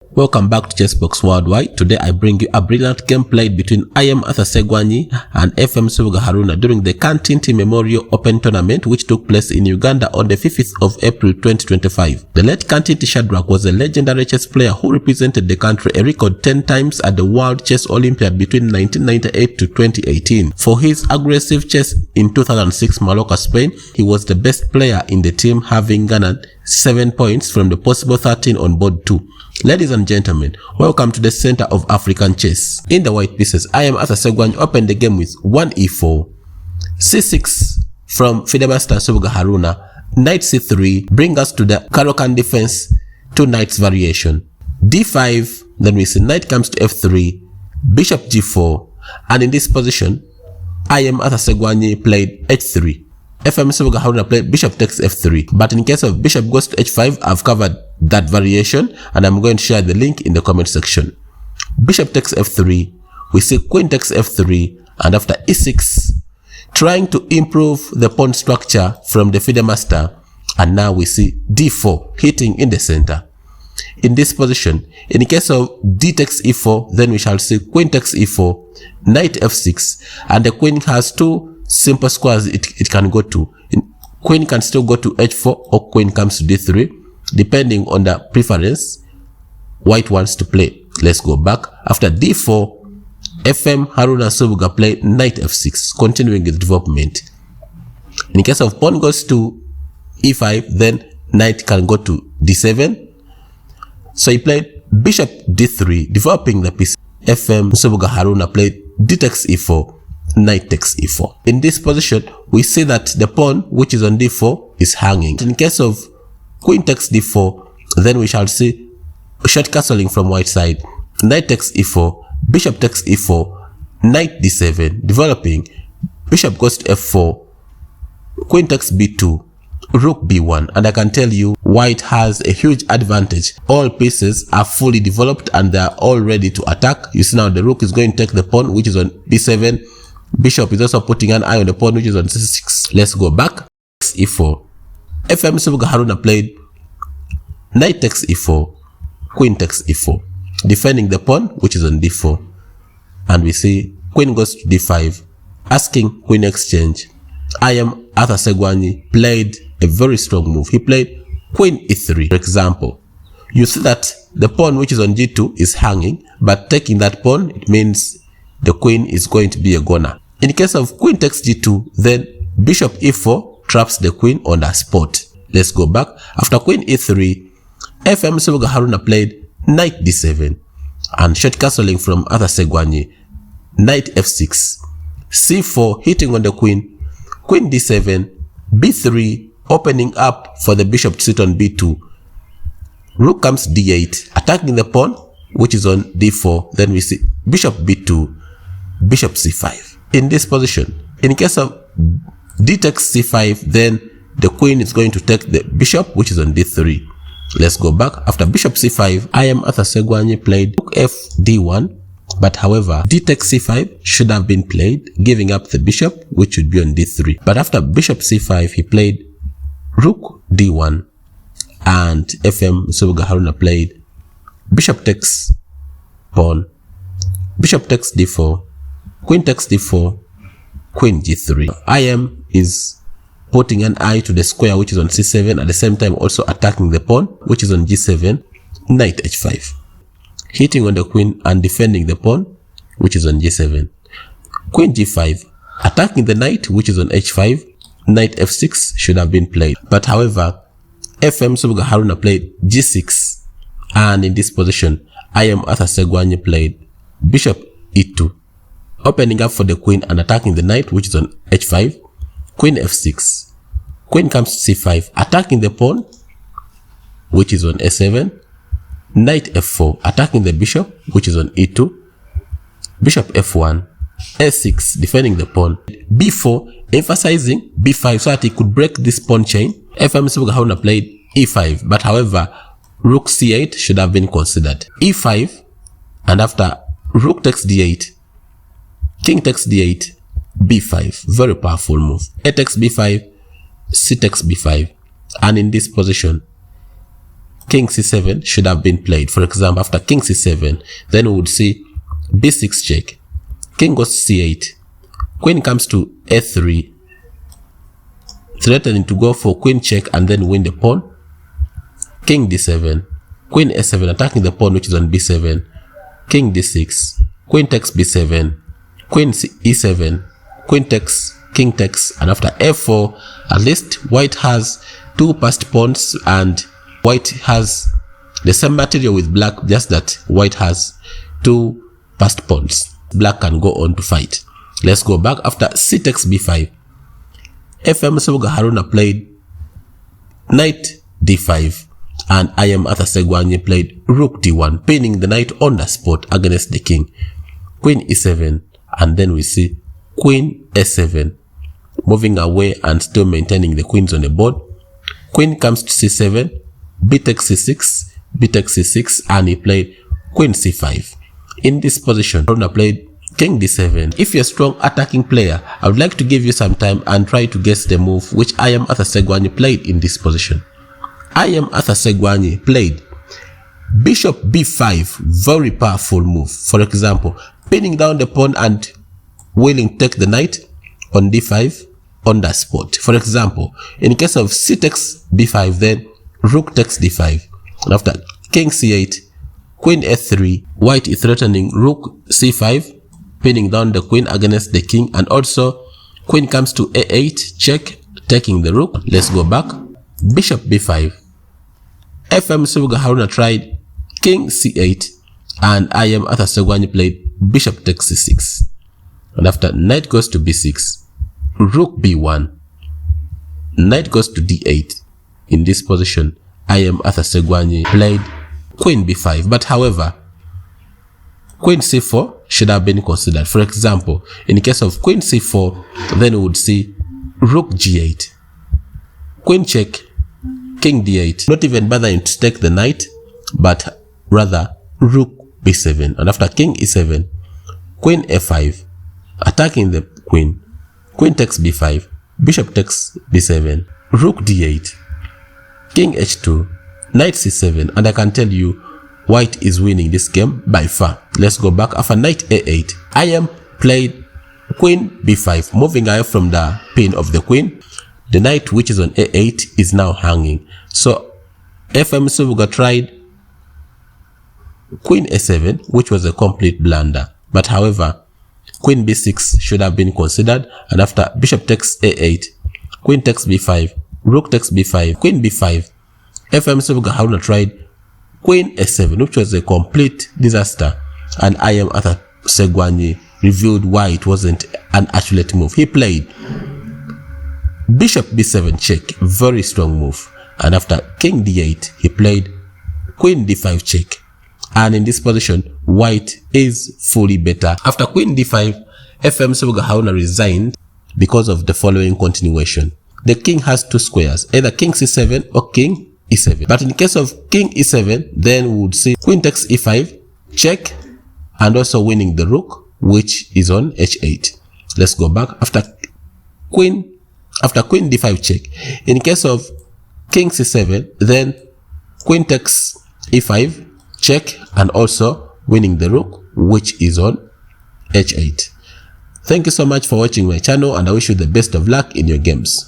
Welcome back to Chessbox Worldwide. Today I bring you a brilliant game played between Ssegwanyi and Nsubuga Haruna during the KANTINTI Memorial Open Tournament, which took place in Uganda on the 5th of April 2025. The late KANTINTI Shadrach was a legendary chess player who represented the country a record 10 times at the World Chess Olympiad between 1998 to 2018. For his aggressive chess in 2006 Mallorca, Spain, he was the best player in the team, having garnered 7 points from the possible 13 on board 2. Ladies and gentlemen, welcome to the center of African chess. In the white pieces, Ssegwanyi opened the game with 1 e4, c6 from Fidemaster Nsubuga Haruna, knight c3, bring us to the Karokan defense, 2 knights variation, d5, then we see knight comes to f3, bishop g4, and in this position, Ssegwanyi played h3. Nsubuga Haruna played bishop takes f3, but in case of bishop goes to h5, I've covered that variation and I'm going to share the link in the comment section. Bishop takes f3, we see queen takes f3, and after e6, trying to improve the pawn structure from the Fidemaster, and now we see d4 hitting in the center. In this position, in case of d takes e4, then we shall see queen takes e4, knight f6, and the queen has 2 simple squares it can go to. Queen can still go to h4 or queen comes to d3, depending on the preference white wants to play. Let's go back. After d4, Haruna Nsubuga played knight f6, continuing the development. In case of pawn goes to e5, then knight can go to d7. So he played bishop d3, developing the piece. Nsubuga Haruna played d takes e4, knight takes e4. In this position, we see that the pawn which is on d4 is hanging. In case of queen takes d4, then we shall see short castling from white side. Knight takes e4, bishop takes e4, knight d7, developing. Bishop goes to f4, queen takes b2, rook b1, and I can tell you white has a huge advantage. All pieces are fully developed and they are all ready to attack. You see now the rook is going to take the pawn which is on b7. Bishop is also putting an eye on the pawn which is on c6. Let's go back. e4. Nsubuga Haruna played knight takes e4, queen takes e4, defending the pawn which is on d4, and we see queen goes to d5, asking queen exchange. Ssegwanyi played a very strong move. He played queen e3. For example, you see that the pawn which is on g2 is hanging, but taking that pawn, it means the queen is going to be a goner. In case of queen takes g2, then bishop e4 traps the queen on the spot. Let's go back. After queen e3, Nsubuga Haruna played knight d7, and short castling from Ssegwanyi, knight f6, c4 hitting on the queen, queen d7, b3 opening up for the bishop to sit on b2, rook comes d8, attacking the pawn which is on d4, then we see bishop b2, bishop c5. In this position, in case of d takes c5, then the queen is going to take the bishop which is on d3. Let's go back. After bishop c5, Ssegwanyi played rook f d1, but however d takes c5 should have been played, giving up the bishop which would be on d3. But after bishop c5, he played rook d1, and Nsubuga Haruna played bishop takes pawn, bishop takes d4, queen takes d4, queen g3. Is putting an eye to the square which is on c7, at the same time also attacking the pawn which is on g7, knight h5, hitting on the queen and defending the pawn which is on g7, queen g5, attacking the knight which is on h5, knight f6 should have been played. But however, Nsubuga Haruna played g6, and in this position, Ssegwanyi played bishop e2, opening up for the queen and attacking the knight which is on h5, queen f6, queen comes to c5, attacking the pawn which is on a7, knight f4, attacking the bishop which is on e2, bishop f1, a6, defending the pawn, b4, emphasizing b5 so that he could break this pawn chain. Nsubuga Haruna played e5, but however rook c8 should have been considered. e5, and after rook takes d8, king takes d8, b5, very powerful move. A takes b5, c takes b5, and in this position, king c7 should have been played. For example, after king c7, then we would see b6 check, king goes to c8, queen comes to a3, threatening to go for queen check and then win the pawn, king d7, queen a7 attacking the pawn which is on b7, king d6, queen takes b7, queen e7, queen takes, king takes, and after f4, at least white has two passed pawns and white has the same material with black, just that white has two passed pawns. Black can go on to fight. Let's go back. After c takes b5, Nsubuga Haruna played knight d5 and Ssegwanyi played rook d1, pinning the knight on the spot against the king, queen e7, and then we see queen a7, moving away and still maintaining the queens on the board. Queen comes to c7, b takes c6, b takes c6, and he played queen c5. In this position, Haruna played king d7. If you're a strong attacking player, I would like to give you some time and try to guess the move which Ssegwanyi played in this position. Ssegwanyi played bishop b5, very powerful move. For example, pinning down the pawn and willing to take the knight on d5 on that spot. For example, in case of c takes b5, then rook takes d5, and after king c8, queen a3, white is threatening rook c5, pinning down the queen against the king, and also queen comes to a8, check, taking the rook. Let's go back. Bishop b5. Nsubuga Haruna tried king c8, and Ssegwanyi played bishop takes c6, and after knight goes to b6, rook b1, knight goes to d8. In this position, Ssegwanyi played queen b5, but however, queen c4 should have been considered. For example, in case of queen c4, then we would see rook g8, queen check, king d8, not even bothering to take the knight, but rather rook b7, and after king e7, queen a5, attacking the queen, queen takes b5, bishop takes b7, rook d8, king h2, knight c7, and I can tell you white is winning this game by far. Let's go back. After knight a8, played queen b5, moving away from the pin of the queen. The knight which is on a8 is now hanging. So Nsubuga tried queen a7, which was a complete blunder. But however, queen b6 should have been considered, and after bishop takes a8, queen takes b5, rook takes b5, queen b5, Nsubuga Haruna tried queen a7, which was a complete disaster, and Ssegwanyi revealed why it wasn't an accurate move. He played bishop b7 check, very strong move, and after king d8, he played queen d5 check, and in this position, white is fully better. After queen d5, Nsubuga Haruna resigned because of the following continuation. The king has two squares, either king c7 or king e7. But in case of king e7, then we would see queen takes e5, check, and also winning the rook, which is on h8. Let's go back. After queen d5 check, in case of king c7, then queen takes e5, check, and also winning the rook, which is on h8. Thank you so much for watching my channel, and I wish you the best of luck in your games.